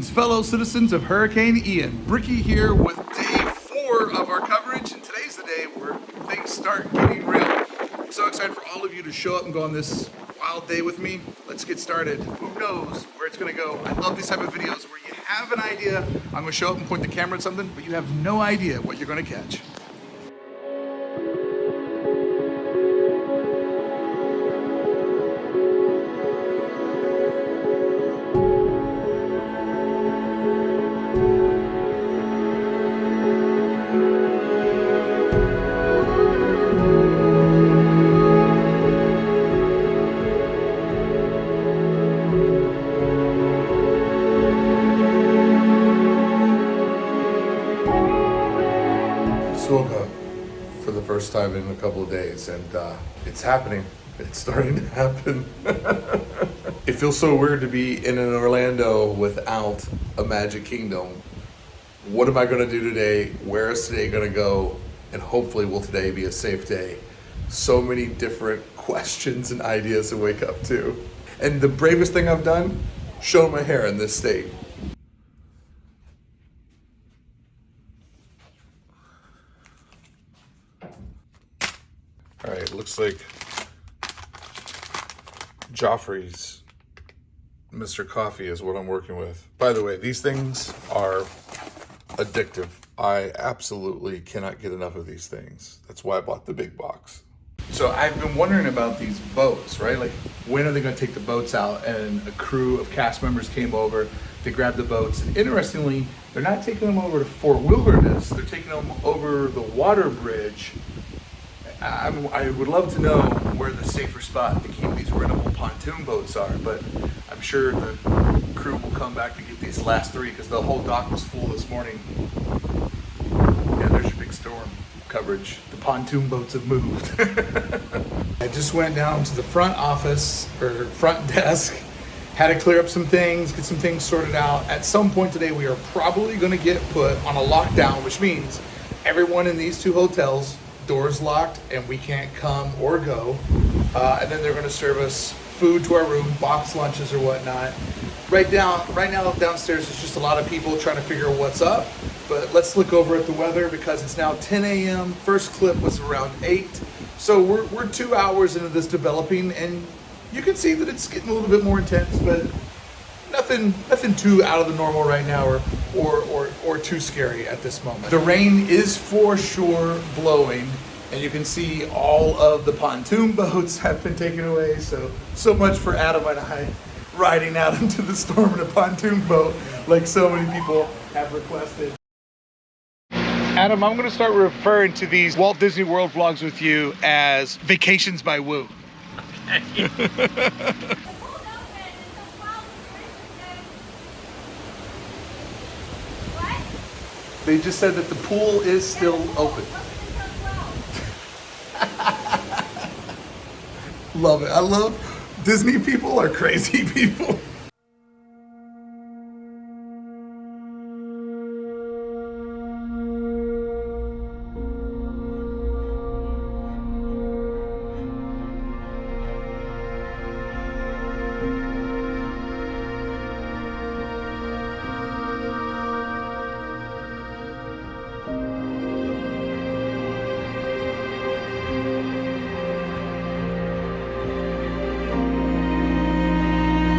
Greetings, fellow citizens of Hurricane Ian. Brickey here with day 4 of our coverage, and today's the day where things start getting real. I'm so excited for all of you to show up and go on this wild day with me. Let's get started. Who knows where it's gonna go? I love these type of videos where you have an idea. I'm gonna show up and point the camera at something, but you have no idea what you're gonna catch. Woke up for the first time in a couple of days, and it's happening. It's starting to happen. It feels so weird to be in an Orlando without a Magic Kingdom. What am I going to do today? Where is today going to go? And hopefully will today be a safe day? So many different questions and ideas to wake up to. And the bravest thing I've done, show my hair in this state. All right, looks like Joffrey's Mr. Coffee is what I'm working with. By the way, these things are addictive. I absolutely cannot get enough of these things. That's why I bought the big box. So I've been wondering about these boats, right? Like, when are they gonna take the boats out? And a crew of cast members came over, they grabbed the boats. And interestingly, they're not taking them over to Fort Wilderness, they're taking them over the water bridge. I would love to know where the safer spot to keep these rentable pontoon boats are, but I'm sure the crew will come back to get these last 3 because the whole dock was full this morning. Yeah, there's your big storm coverage. The pontoon boats have moved. I just went down to the front office, or front desk, had to clear up some things, get some things sorted out. At some point today, we are probably gonna get put on a lockdown, which means everyone in these 2 hotels, doors locked, and we can't come or go. And then they're gonna serve us food to our room, box lunches or whatnot. Right now downstairs is just a lot of people trying to figure out what's up. But let's look over at the weather because it's now 10 a.m. First clip was around 8. So we're 2 hours into this developing, and you can see that it's getting a little bit more intense, but nothing too out of the normal right now or too scary at this moment. The rain is for sure blowing, and you can see all of the pontoon boats have been taken away. So much for Adam and I riding out into the storm in a pontoon boat like so many people have requested. Adam, I'm going to start referring to these Walt Disney World vlogs with you as Vacations by Woo. They just said that the pool is still open. Love it. I love Disney people are crazy people.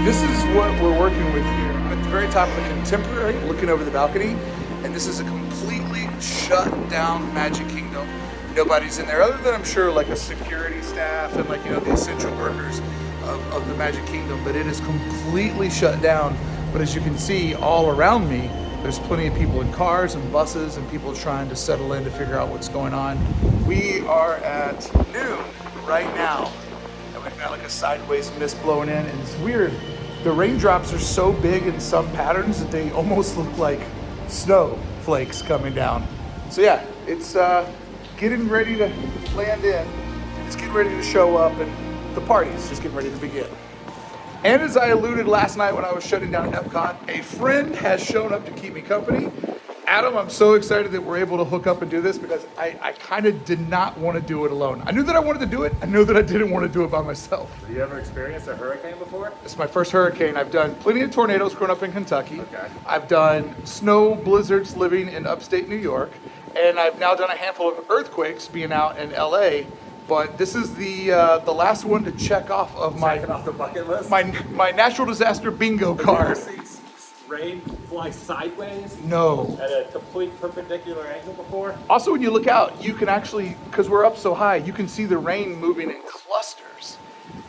This is what we're working with here. I'm at the very top of the Contemporary, looking over the balcony, and this is a completely shut down Magic Kingdom. Nobody's in there other than, I'm sure, like a security staff and, like, you know, the essential workers of the Magic Kingdom, but it is completely shut down. But as you can see all around me, there's plenty of people in cars and buses and people trying to settle in to figure out what's going on. We are at noon right now, and we've got like a sideways mist blowing in, and it's weird. The raindrops are so big in some patterns that they almost look like snow flakes coming down. So yeah, it's getting ready to land in. It's getting ready to show up, and the party's just getting ready to begin. And as I alluded last night when I was shutting down Epcot, a friend has shown up to keep me company. Adam, I'm so excited that we're able to hook up and do this because I kind of did not want to do it alone. I knew that I wanted to do it. I knew that I didn't want to do it by myself. Have you ever experienced a hurricane before? It's my first hurricane. I've done plenty of tornadoes growing up in Kentucky. Okay. I've done snow blizzards living in upstate New York. And I've now done a handful of earthquakes being out in LA. But this is the last one to check off of Checking off the bucket list? my natural disaster bingo card. Rain fly sideways No. at a complete perpendicular angle before? Also, when you look out, you can actually, because we're up so high, you can see the rain moving in clusters.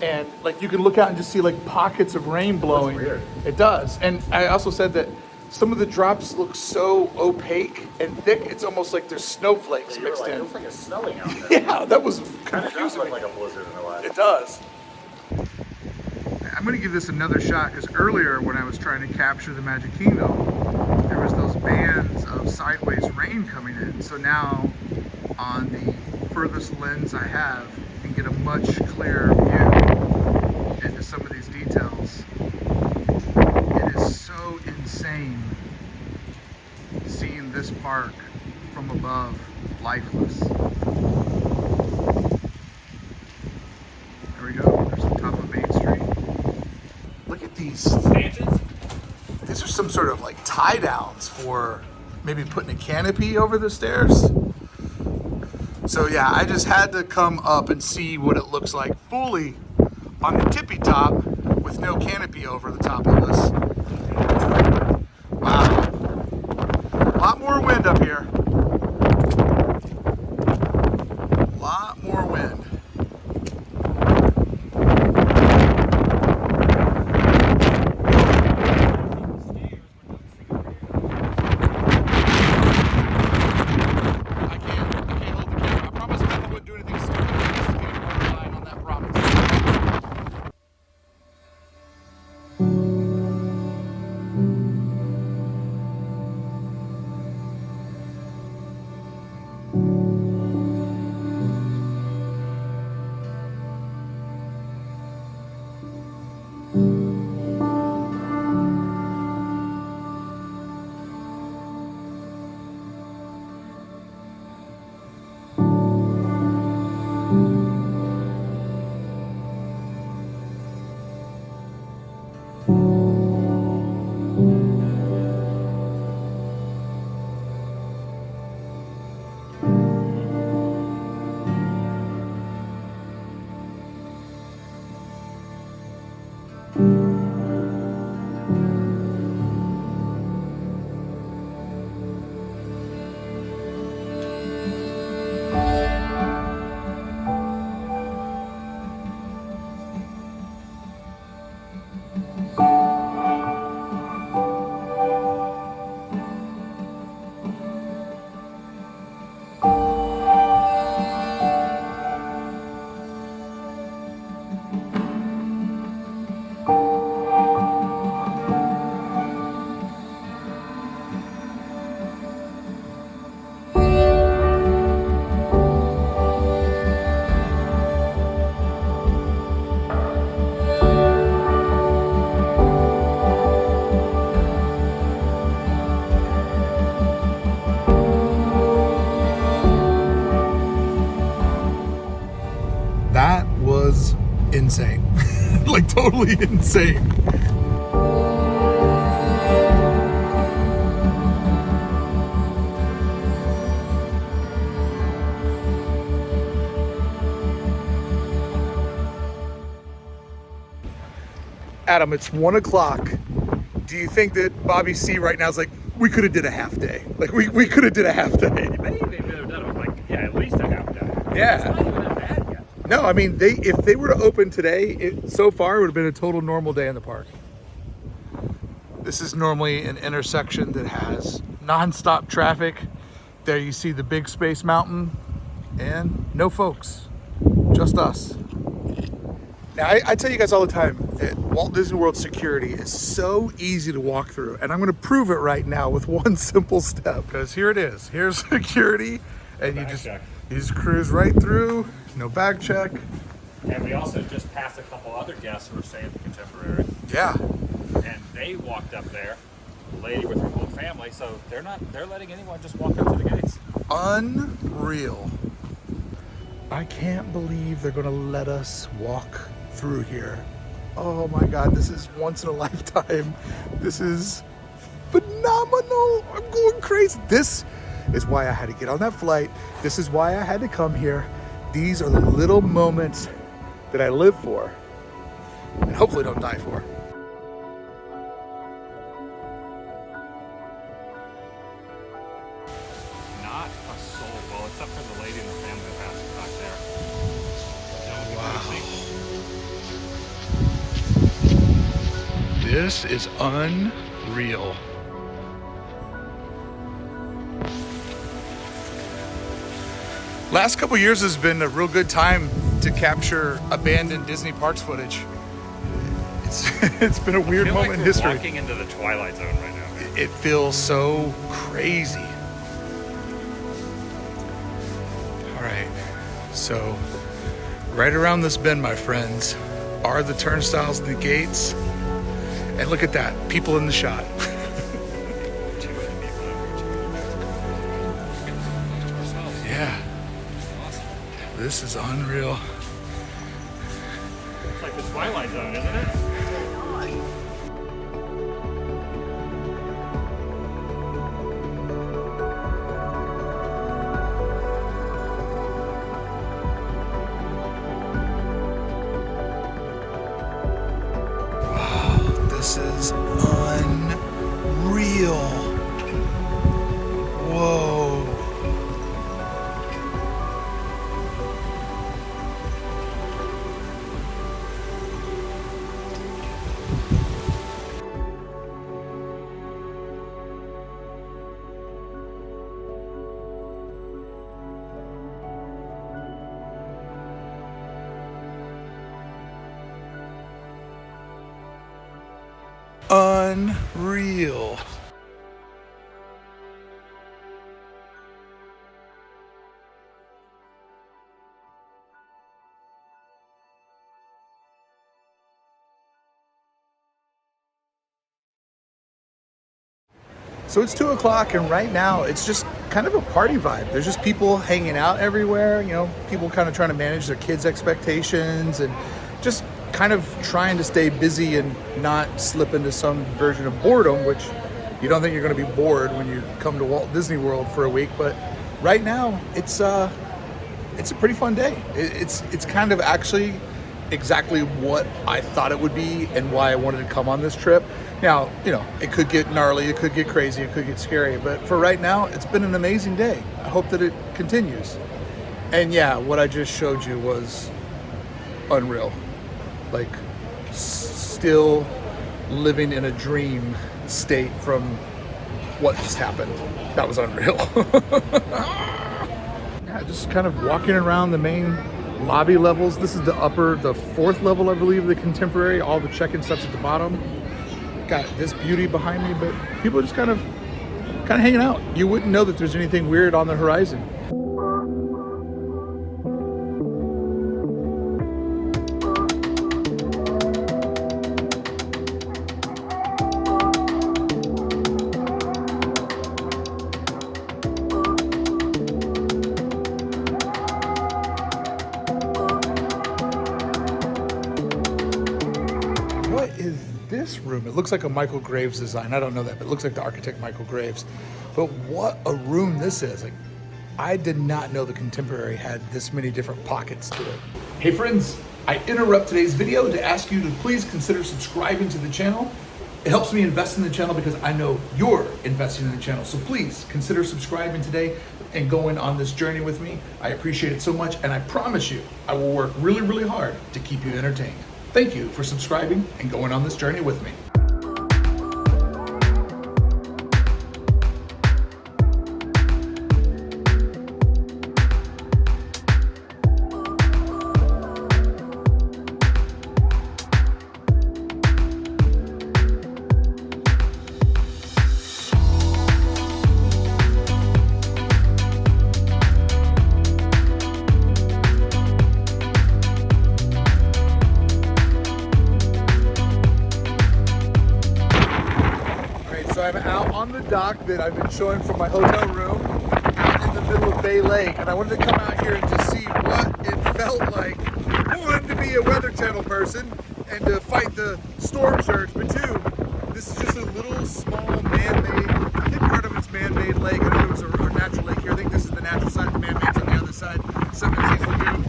And like you can look out and just see like pockets of rain blowing. That's weird. It does. And I also said that some of the drops look so opaque and thick, it's almost like there's snowflakes mixed in. It looks like it's snowing out there. Yeah, that was Kind of does confusing look me. like a blizzard in a way. It does. I'm going to give this another shot because earlier when I was trying to capture the Magic Kingdom, there was those bands of sideways rain coming in. So now on the furthest lens I have, you can get a much clearer view into some of these details. It is so insane seeing this park from above, lifeless. There we go. There's the top of Main Street. Look at these. Stanchions? These are some sort of like tie downs for maybe putting a canopy over the stairs. So yeah, I just had to come up and see what it looks like fully on the tippy top with no canopy over the top of us. Wow. A lot more wind up here. A lot more wind. That was insane. Like totally insane. Adam, it's 1 o'clock. Do you think that Bobby C right now is like, we could have did a half day? Like we could have did a half day. I think they could have done it like, yeah, at least a half day. Yeah. It's not even that bad yet. No, I mean, if they were to open today, so far it would have been a total normal day in the park. This is normally an intersection that has non-stop traffic. There you see the big Space Mountain and no folks, just us. Now, I tell you guys all the time that Walt Disney World security is so easy to walk through, and I'm going to prove it right now with one simple step. Because here it is. Here's security, and you just cruise right through, no bag check. And we also just passed a couple other guests who were staying at the Contemporary. Yeah. And they walked up there, a lady with her whole family, Like, so they're letting anyone just walk up to the gates. Unreal. I can't believe they're gonna let us walk through here. Oh my God, this is once in a lifetime. This is phenomenal. I'm going crazy. This is why I had to get on that flight. This is why I had to come here. These are the little moments that I live for and hopefully don't die for. Not a soul. Well, except for the lady and the family that passed back there. Wow. This is unreal. Last couple years has been a real good time to capture abandoned Disney parks footage. It's been a weird moment in history. Walking into the Twilight Zone right now. Man. It feels so crazy. All right, so right around this bend, my friends, are the turnstiles and the gates. And look at that, people in the shot. Yeah. This is unreal. It's like the Twilight Zone, isn't it? Wow, this is unreal. Whoa. Unreal. So it's 2 o'clock and right now it's just kind of a party vibe. There's just people hanging out everywhere, you know, people kind of trying to manage their kids' expectations and just kind of trying to stay busy and not slip into some version of boredom, which you don't think you're going to be bored when you come to Walt Disney World for a week. But right now it's a pretty fun day. It's kind of actually exactly what I thought it would be and why I wanted to come on this trip. Now, you know, it could get gnarly, it could get crazy, it could get scary, but for right now, it's been an amazing day. I hope that it continues. And yeah, what I just showed you was unreal. Like, still living in a dream state from what just happened. That was unreal. Yeah, just kind of walking around the main lobby levels. This is the 4th level, I believe, of the Contemporary. All the check-in stuff's at the bottom. Got this beauty behind me, but people are just kind of hanging out. You wouldn't know that there's anything weird on the horizon. What is this room? It looks like a Michael Graves design. I don't know that, but it looks like the architect Michael Graves. But what a room this is. Like, I did not know the Contemporary had this many different pockets to it. Hey friends, I interrupt today's video to ask you to please consider subscribing to the channel. It helps me invest in the channel because I know you're investing in the channel. So please consider subscribing today and going on this journey with me. I appreciate it so much, and I promise you, I will work really, really hard to keep you entertained. Thank you for subscribing and going on this journey with me. out on the dock that I've been showing from my hotel room out in the middle of Bay Lake, and I wanted to come out here and just see what it felt like. One, to be a Weather Channel person and to fight the storm surge, but two, this is just a little small man-made, I think part of it's man-made lake. I know there was a natural lake here. I think this is the natural side, the man-made's on the other side, Seven Seas Lagoon.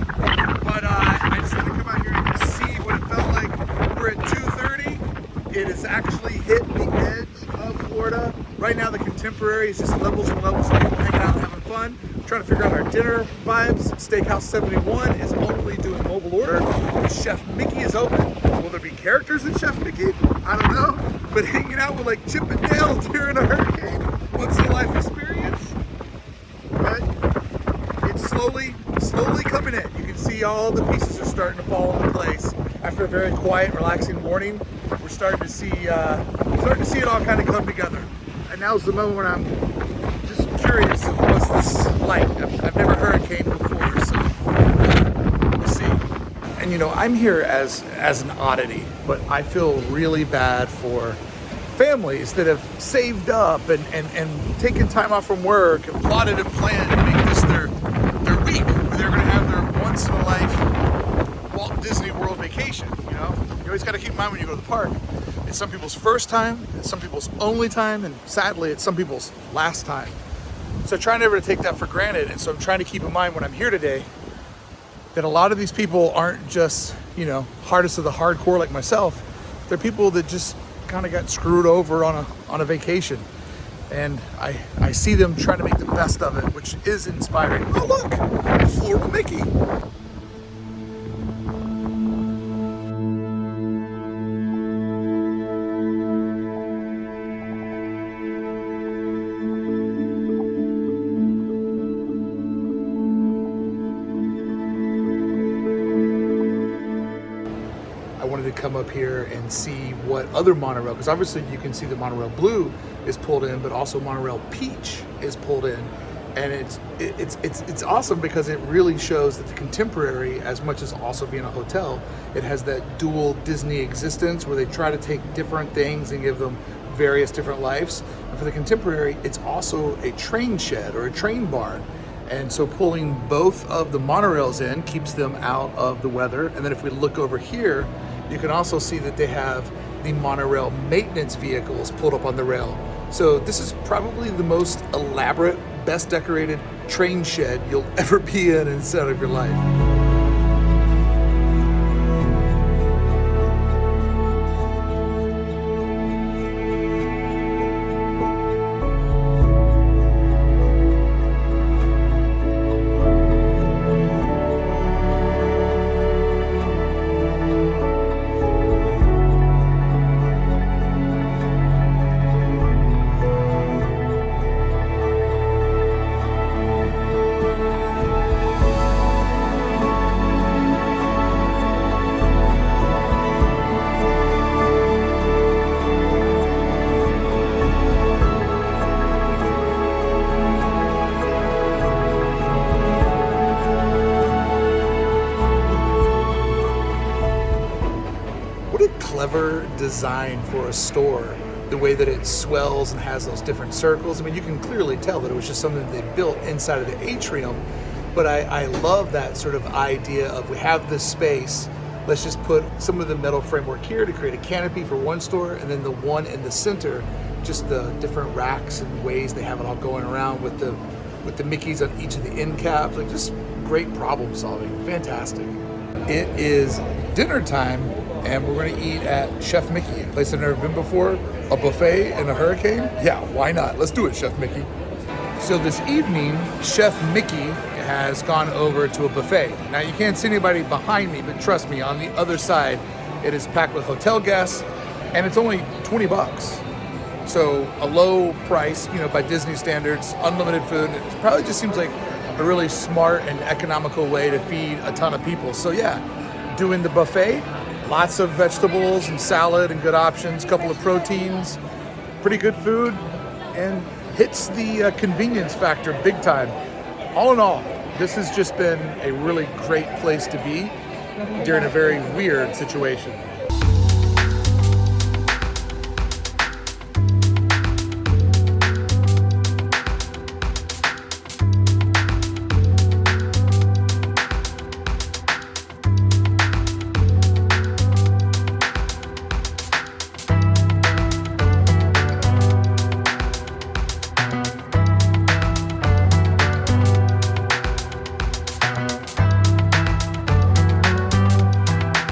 But I just had to come out here and see what it felt like. We're at 2:30. It has actually hit the edge of Florida. Right now the Contemporary is just levels and levels of people hanging out and having fun. Trying to figure out our dinner vibes. Steakhouse 71 is only doing mobile order. Chef Mickey is open. Will there be characters in Chef Mickey? I don't know. But hanging out with like Chip and Dale during a hurricane, once in a life experience. But it's slowly coming in. You can see all the pieces are starting to fall into place. After a very quiet, relaxing morning, we're starting to see it all kind of come together. And now's the moment when I'm just curious of what's this like. I've never hurricaned before, so we'll see. And you know, I'm here as an oddity, but I feel really bad for families that have saved up and taken time off from work and plotted and planned to make this their week where they're going to have their once in a life Walt Disney World vacation. You know, you always got to keep in mind when you go to the park, it's some people's first time, it's some people's only time, and sadly it's some people's last time. So I try never to take that for granted, and so I'm trying to keep in mind when I'm here today that a lot of these people aren't just, you know, hardest of the hardcore like myself. They're people that just kind of got screwed over on a vacation, and I see them trying to make the best of it, which is inspiring. Oh look, the floral Mickey. Come up here and see what other monorail, because obviously you can see the monorail blue is pulled in, but also monorail peach is pulled in, and it's awesome because it really shows that the Contemporary, as much as also being a hotel, it has that dual Disney existence where they try to take different things and give them various different lives. And for the Contemporary, it's also a train shed or a train barn. And so pulling both of the monorails in keeps them out of the weather. And then if we look over here, you can also see that they have the monorail maintenance vehicles pulled up on the rail. So this is probably the most elaborate, best decorated train shed you'll ever be in inside of your life. Clever design for a store, the way that it swells and has those different circles. I mean, you can clearly tell that it was just something that they built inside of the atrium, but I love that sort of idea of we have this space, let's just put some of the metal framework here to create a canopy for one store, and then the one in the center, just the different racks and ways they have it all going around with the Mickeys on each of the end caps. Like, just great problem solving. Fantastic. It is dinner time, and we're going to eat at Chef Mickey, a place I've never been before. A buffet in a hurricane? Yeah, why not? Let's do it, Chef Mickey. So this evening, Chef Mickey has gone over to a buffet. Now, you can't see anybody behind me, but trust me, on the other side, it is packed with hotel guests, and it's only $20. So a low price, you know, by Disney standards, unlimited food. It probably just seems like a really smart and economical way to feed a ton of people. So yeah, doing the buffet, lots of vegetables and salad and good options, couple of proteins, pretty good food, and hits the convenience factor big time. All in all, this has just been a really great place to be during a very weird situation.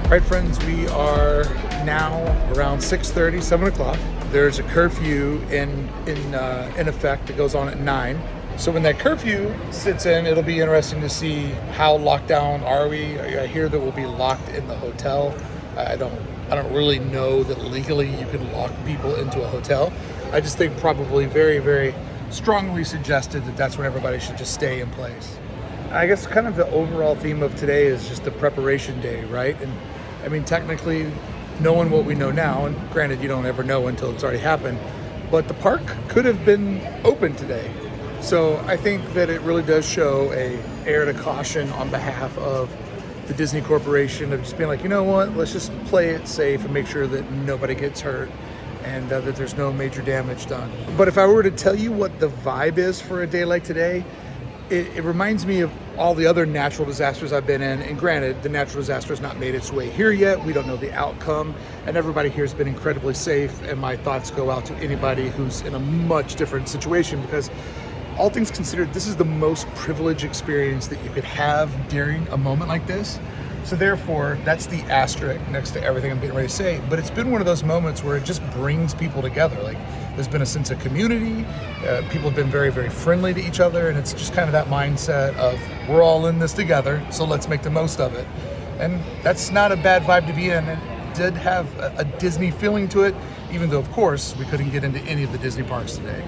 All right, friends, we are now around 6:30, 7 o'clock. There's a curfew in effect that goes on at 9. So when that curfew sits in, it'll be interesting to see how locked down are we. I hear that we'll be locked in the hotel. I don't really know that legally you can lock people into a hotel. I just think probably very, very strongly suggested that that's when everybody should just stay in place. I guess kind of the overall theme of today is just the preparation day, right? And I mean, technically, knowing what we know now, and granted, you don't ever know until it's already happened, but the park could have been open today. So I think that it really does show a air to caution on behalf of the Disney Corporation of just being like, you know what, let's just play it safe and make sure that nobody gets hurt and that there's no major damage done. But if I were to tell you what the vibe is for a day like today, it reminds me of all the other natural disasters I've been in. And granted, the natural disaster has not made its way here yet. We don't know the outcome. And everybody here has been incredibly safe. And my thoughts go out to anybody who's in a much different situation, because all things considered, this is the most privileged experience that you could have during a moment like this. So therefore, that's the asterisk next to everything I'm getting ready to say. But it's been one of those moments where it just brings people together. Like, there's been a sense of community. People have been very, very friendly to each other. And it's just kind of that mindset of, we're all in this together, so let's make the most of it. And that's not a bad vibe to be in. It did have a Disney feeling to it, even though, of course, we couldn't get into any of the Disney parks today.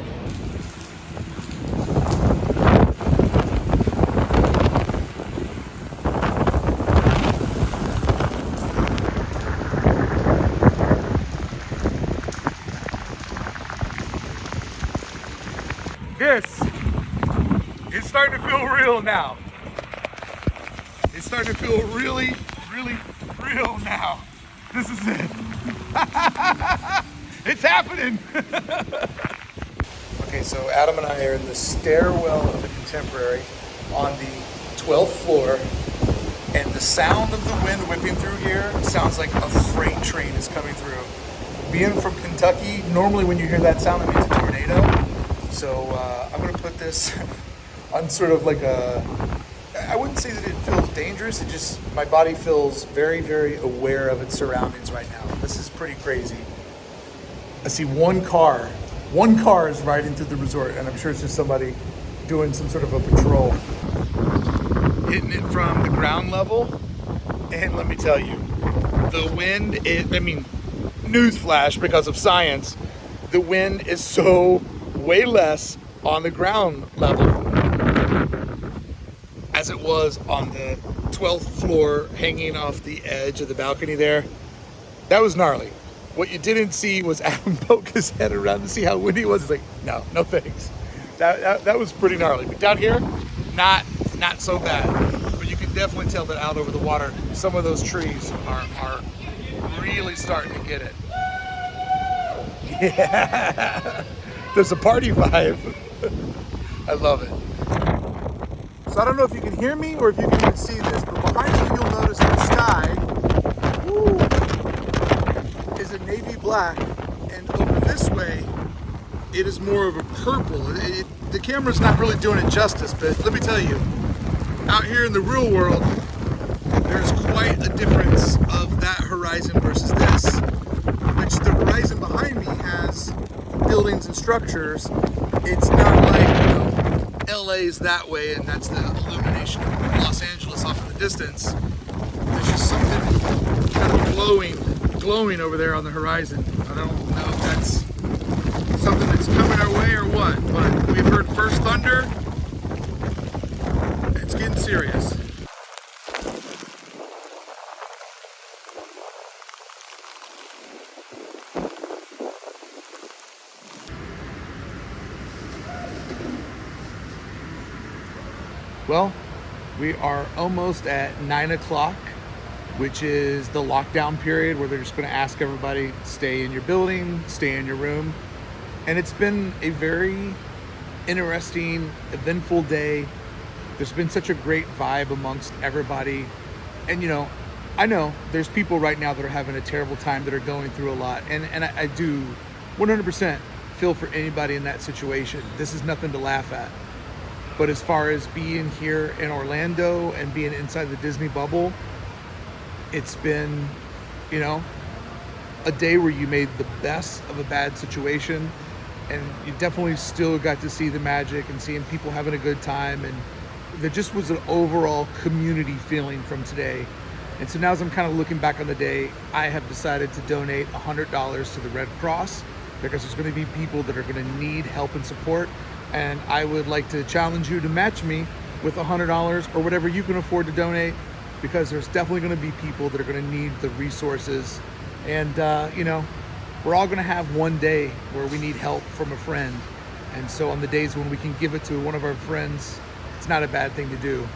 This is starting to feel real now. It's starting to feel really, really real now. This is it. It's happening. Okay, so Adam and I are in the stairwell of the Contemporary on the 12th floor, and the sound of the wind whipping through here sounds like a freight train is coming through. Being from Kentucky, normally when you hear that sound, it means a tornado. So I'm gonna put this on sort of like I wouldn't say that it feels dangerous, it just, my body feels very, very aware of its surroundings right now. This is pretty crazy. I see one car is riding through the resort, and I'm sure it's just somebody doing some sort of a patrol. Hitting it from the ground level, and let me tell you, the wind, newsflash because of science, the wind is so way less on the ground level as it was on the 12th floor hanging off the edge of the balcony there. That was gnarly. What you didn't see was Adam poke his head around to see how windy it was. He's like, no thanks. That was pretty gnarly. But down here, not so bad. But you can definitely tell that out over the water, some of those trees are really starting to get it. Yeah. There's a party vibe. I love it. So I don't know if you can hear me or if you can even see this, but behind me you'll notice the sky is a navy black, and over this way it is more of a purple. The camera's not really doing it justice, but let me tell you, out here in the real world, there's quite a difference of that horizon versus this, which the horizon behind me has buildings and structures. It's not like, LA's that way and that's the illumination of Los Angeles off in the distance. There's just something kind of glowing over there on the horizon. I don't know if that's something that's coming our way or what, but we've heard first thunder. It's getting serious. Well, we are almost at 9 o'clock, which is the lockdown period where they're just going to ask everybody, stay in your building, stay in your room. And it's been a very interesting, eventful day. There's been such a great vibe amongst everybody. And I know there's people right now that are having a terrible time, that are going through a lot. And I do 100% feel for anybody in that situation. This is nothing to laugh at. But as far as being here in Orlando and being inside the Disney bubble, It's been, you know, a day where you made the best of a bad situation, and you definitely still got to see the magic and seeing people having a good time, and there just was an overall community feeling from today. And so now, as I'm kind of looking back on the day, I have decided to donate $100 to the Red Cross, because there's going to be people that are going to need help and support, and I would like to challenge you to match me with $100 or whatever you can afford to donate, because there's definitely going to be people that are going to need the resources. And you know, we're all going to have one day where we need help from a friend, and so on the days when we can give it to one of our friends, it's not a bad thing to do,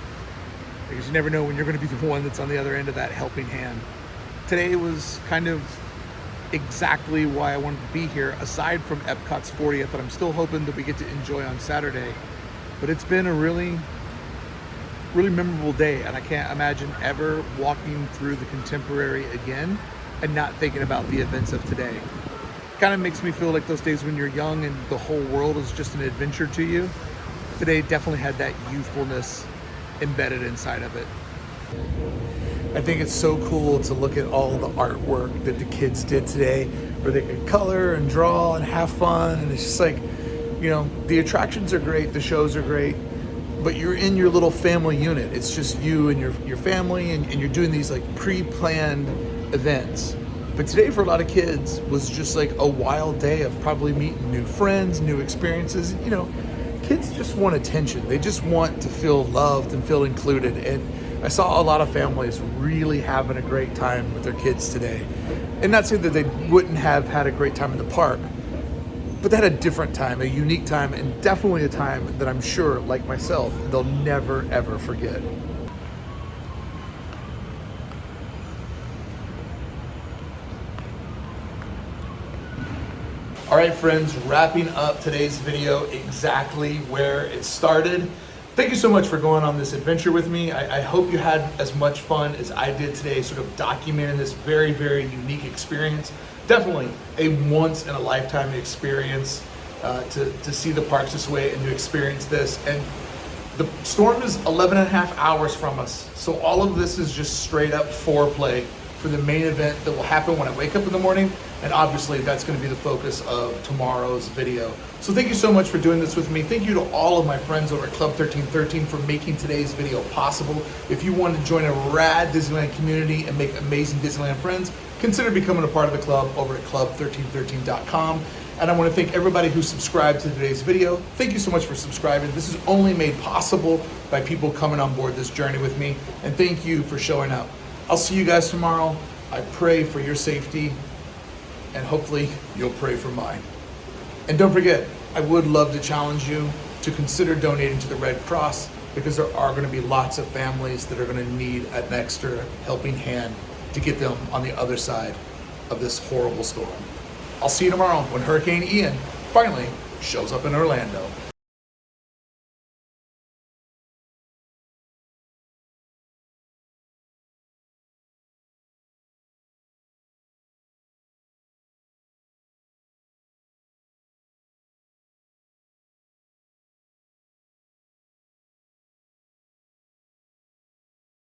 because you never know when you're going to be the one that's on the other end of that helping hand. Today was kind of exactly why I wanted to be here, aside from Epcot's 40th that I'm still hoping that we get to enjoy on Saturday. But it's been a really memorable day, and I can't imagine ever walking through the Contemporary again and not thinking about the events of today. Kind of makes me feel like those days when you're young and the whole world is just an adventure to you. Today definitely had that youthfulness embedded inside of it. I think it's so cool to look at all the artwork that the kids did today, where they could color and draw and have fun. And it's just like, you know, the attractions are great, the shows are great, but you're in your little family unit. It's just you and your family, and you're doing these like pre-planned events. But today for a lot of kids was just like a wild day of probably meeting new friends, new experiences. You know, kids just want attention. They just want to feel loved and feel included. And I saw a lot of families really having a great time with their kids today. And not saying that they wouldn't have had a great time in the park, but they had a different time, a unique time, and definitely a time that I'm sure, like myself, they'll never, ever forget. All right, friends, wrapping up today's video exactly where it started. Thank you so much for going on this adventure with me. I hope you had as much fun as I did today, sort of documenting this very, very unique experience. Definitely a once in a lifetime experience to see the parks this way and to experience this. And the storm is 11 and a half hours from us. So all of this is just straight up foreplay for the main event that will happen when I wake up in the morning. And obviously that's going to be the focus of tomorrow's video. So thank you so much for doing this with me. Thank you to all of my friends over at Club 1313 for making today's video possible. If you want to join a rad Disneyland community and make amazing Disneyland friends, consider becoming a part of the club over at club1313.com. And I want to thank everybody who subscribed to today's video. Thank you so much for subscribing. This is only made possible by people coming on board this journey with me. And thank you for showing up. I'll see you guys tomorrow. I pray for your safety, and hopefully you'll pray for mine. And don't forget, I would love to challenge you to consider donating to the Red Cross, because there are going to be lots of families that are going to need an extra helping hand to get them on the other side of this horrible storm. I'll see you tomorrow when Hurricane Ian finally shows up in Orlando.